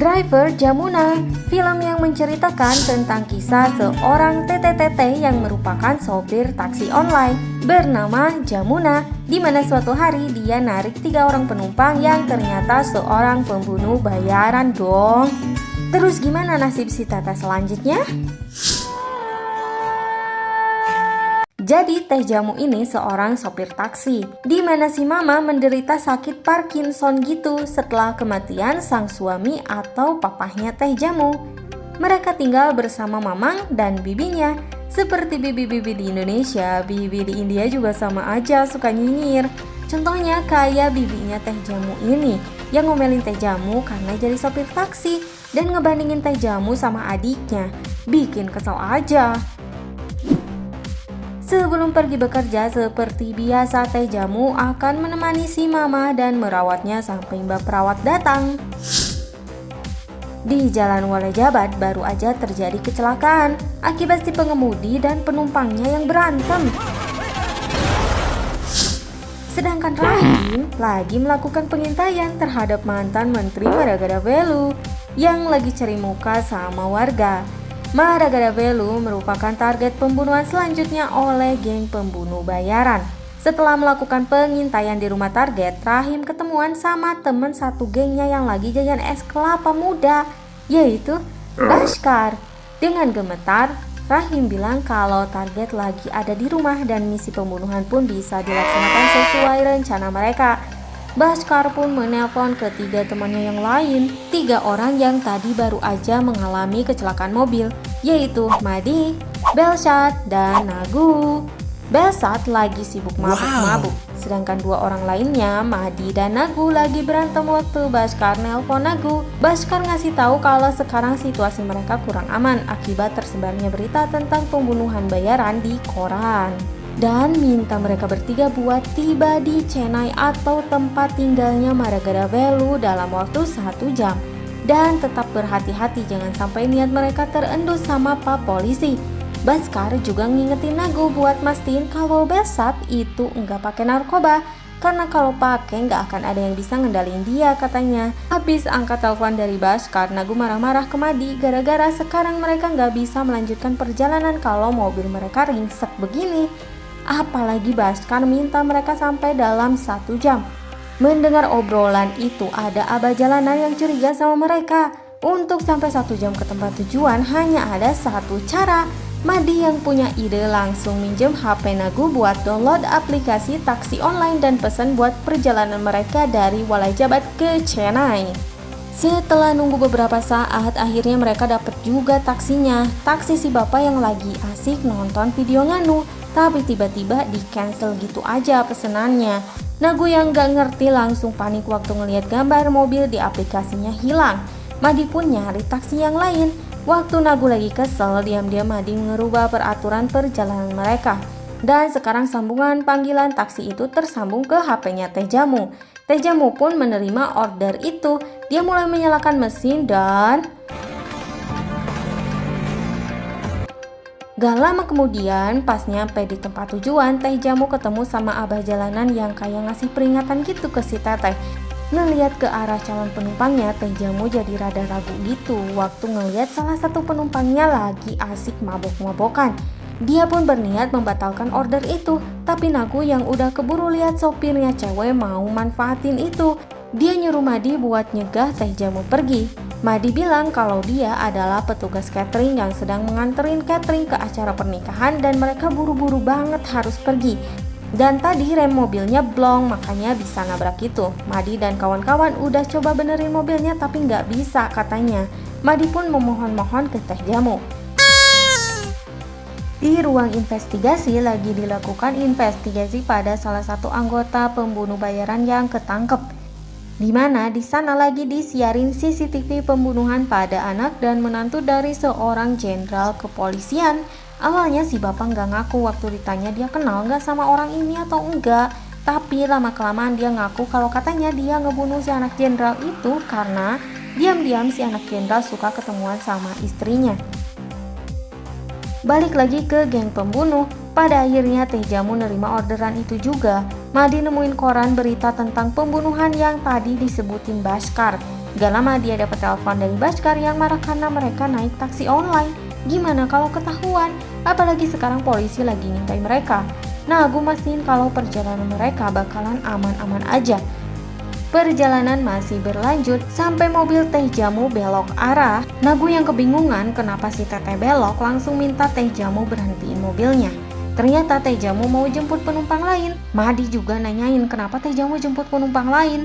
Driver Jamuna, film yang menceritakan tentang kisah seorang TTTT yang merupakan sopir taksi online bernama Jamuna, di mana suatu hari dia narik 3 orang penumpang yang ternyata seorang pembunuh bayaran dong. Terus gimana nasib si Tete selanjutnya? Jadi Teh Jamu ini seorang sopir taksi, di mana si mama menderita sakit Parkinson gitu setelah kematian sang suami atau papahnya Teh Jamu. Mereka tinggal bersama mamang dan bibinya. Seperti bibi-bibi di Indonesia, bibi di India juga sama aja suka nyinyir. Contohnya kayak bibinya Teh Jamu ini yang ngomelin Teh Jamu karena jadi sopir taksi dan ngebandingin Teh Jamu sama adiknya. Bikin kesel aja. Sebelum pergi bekerja seperti biasa, Teh Jamu akan menemani si mama dan merawatnya sampai mbak perawat datang. Di Jalan Walajabat baru aja terjadi kecelakaan akibat si pengemudi dan penumpangnya yang berantem. Sedangkan Rahim lagi melakukan pengintaian terhadap mantan Menteri Maragaravelu yang lagi cari muka sama warga. Maragaravelu merupakan target pembunuhan selanjutnya oleh geng pembunuh bayaran. Setelah melakukan pengintaian di rumah target, Rahim ketemuan sama temen satu gengnya yang lagi jajan es kelapa muda, yaitu Bhaskar. Dengan gemetar, Rahim bilang kalau target lagi ada di rumah dan misi pembunuhan pun bisa dilaksanakan sesuai rencana mereka. Bhaskar pun menelpon ke 3 temannya yang lain, 3 orang yang tadi baru aja mengalami kecelakaan mobil, yaitu Madi, Belsat, dan Nagu. Belsat lagi sibuk mabuk-mabuk, sedangkan 2 orang lainnya, Madi dan Nagu, lagi berantem waktu Bhaskar nelpon Nagu. Bhaskar ngasih tahu kalau sekarang situasi mereka kurang aman akibat tersebarnya berita tentang pembunuhan bayaran di koran. Dan minta mereka bertiga buat tiba di Chennai atau tempat tinggalnya Maragaravelu dalam waktu 1 jam. Dan tetap berhati-hati jangan sampai niat mereka terendus sama Pak Polisi. Bhaskar juga ngingetin Nagu buat mastiin kalau Belsat itu enggak pakai narkoba, karena kalau pakai nggak akan ada yang bisa ngendalin dia katanya. Habis angkat telepon dari Bhaskar, Nagu marah-marah ke Madi gara-gara sekarang mereka nggak bisa melanjutkan perjalanan kalau mobil mereka ringsek begini. Apalagi Bhaskar minta mereka sampai dalam 1 jam. Mendengar obrolan itu, ada abah jalanan yang curiga sama mereka. Untuk sampai 1 jam ke tempat tujuan hanya ada satu cara. Madi yang punya ide langsung minjem HP Nagu buat download aplikasi taksi online dan pesan buat perjalanan mereka dari Walajabat ke Chennai. Setelah nunggu beberapa saat, akhirnya mereka dapat juga taksinya. Taksi si bapak yang lagi asik nonton video nganu. Tapi tiba-tiba di-cancel gitu aja pesenannya. Nagu yang gak ngerti langsung panik waktu ngelihat gambar mobil di aplikasinya hilang. Madi pun nyari taksi yang lain. Waktu Nagu lagi kesel, diam-diam Madi ngerubah peraturan perjalanan mereka. Dan sekarang sambungan panggilan taksi itu tersambung ke HP-nya Teh Jamu. Teh Jamu pun menerima order itu. Dia mulai menyalakan mesin dan gak lama kemudian, pas nyampe di tempat tujuan, Teh Jamu ketemu sama abah jalanan yang kayak ngasih peringatan gitu ke si Teteh. Ngeliat ke arah calon penumpangnya, Teh Jamu jadi rada ragu gitu waktu ngeliat salah satu penumpangnya lagi asik mabok-mabokan. Dia pun berniat membatalkan order itu, tapi Nagu yang udah keburu lihat sopirnya cewek mau manfaatin itu. Dia nyuruh Madi buat nyegah Teh Jamu pergi. Madi bilang kalau dia adalah petugas catering yang sedang menganterin catering ke acara pernikahan dan mereka buru-buru banget harus pergi. Dan tadi rem mobilnya blong, makanya bisa nabrak itu. Madi dan kawan-kawan udah coba benerin mobilnya tapi nggak bisa katanya. Madi pun memohon-mohon ke Teh Jamu. Di ruang investigasi lagi dilakukan investigasi pada salah satu anggota pembunuh bayaran yang ketangkep. Di mana di sana lagi disiarin CCTV pembunuhan pada anak dan menantu dari seorang jenderal kepolisian. Awalnya si bapak nggak ngaku waktu ditanya dia kenal nggak sama orang ini atau enggak. Tapi lama-kelamaan dia ngaku kalau katanya dia ngebunuh si anak jenderal itu karena diam-diam si anak jenderal suka ketemuan sama istrinya. Balik lagi ke geng pembunuh, pada akhirnya Teh Jamu nerima orderan itu juga. Madi nemuin koran berita tentang pembunuhan yang tadi disebutin Bhaskar. Gak lama dia dapat telepon dari Bhaskar yang marah karena mereka naik taksi online. Gimana kalau ketahuan? Apalagi sekarang polisi lagi ngintai mereka. Nah, gue mastiin kalau perjalanan mereka bakalan aman-aman aja. Perjalanan masih berlanjut sampai mobil Teh Jamu belok arah. Nagu yang kebingungan kenapa si Teteh belok langsung minta Teh Jamu berhentiin mobilnya. Ternyata Teh Jamu mau jemput penumpang lain. Mahdi juga nanyain kenapa Teh Jamu jemput penumpang lain.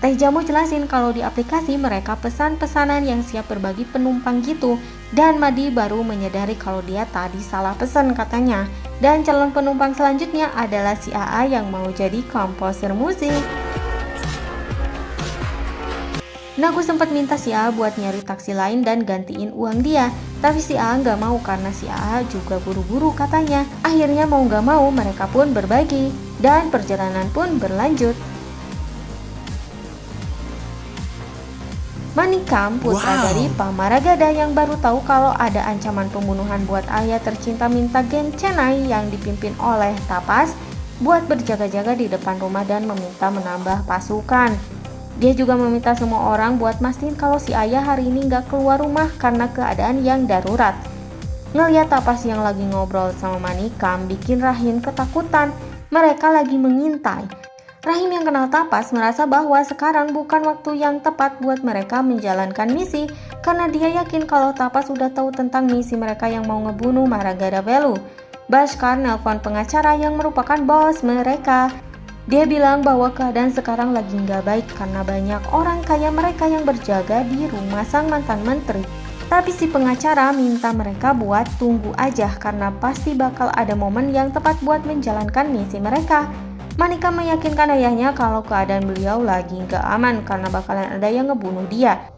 Teh Jamu jelasin kalau di aplikasi mereka pesan pesanan yang siap berbagi penumpang gitu. Dan Mahdi baru menyadari kalau dia tadi salah pesan katanya. Dan calon penumpang selanjutnya adalah si AA yang mau jadi komposer musik. Nagu sempat minta si AA buat nyari taksi lain dan gantiin uang dia. Tapi si AA nggak mau karena si AA juga buru-buru katanya. Akhirnya mau nggak mau mereka pun berbagi. Dan perjalanan pun berlanjut. Manikam, putra dari Pamaragada yang baru tahu kalau ada ancaman pembunuhan buat ayah tercinta minta geng Chennai yang dipimpin oleh Tapas buat berjaga-jaga di depan rumah dan meminta menambah pasukan. Dia juga meminta semua orang buat mastiin kalau si ayah hari ini nggak keluar rumah karena keadaan yang darurat. Ngeliat Tapas yang lagi ngobrol sama Manikam bikin Rahim ketakutan. Mereka lagi mengintai. Rahim yang kenal Tapas merasa bahwa sekarang bukan waktu yang tepat buat mereka menjalankan misi karena dia yakin kalau Tapas sudah tahu tentang misi mereka yang mau ngebunuh Maragada Velu. Bhaskar nelpon pengacara yang merupakan bos mereka. Dia bilang bahwa keadaan sekarang lagi nggak baik karena banyak orang kaya mereka yang berjaga di rumah sang mantan menteri. Tapi si pengacara minta mereka buat tunggu aja karena pasti bakal ada momen yang tepat buat menjalankan misi mereka. Manikam meyakinkan ayahnya kalau keadaan beliau lagi gak aman karena bakalan ada yang ngebunuh dia.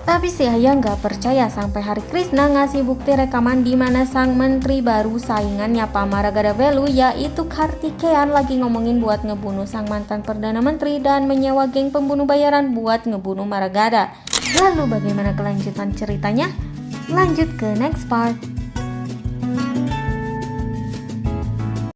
Tapi si ayah gak percaya sampai Hari Krishna ngasih bukti rekaman di mana sang menteri baru saingannya Pamaragada Velu yaitu Kartikeyan lagi ngomongin buat ngebunuh sang mantan perdana menteri dan menyewa geng pembunuh bayaran buat ngebunuh Maragada. Lalu bagaimana kelanjutan ceritanya? Lanjut ke next part.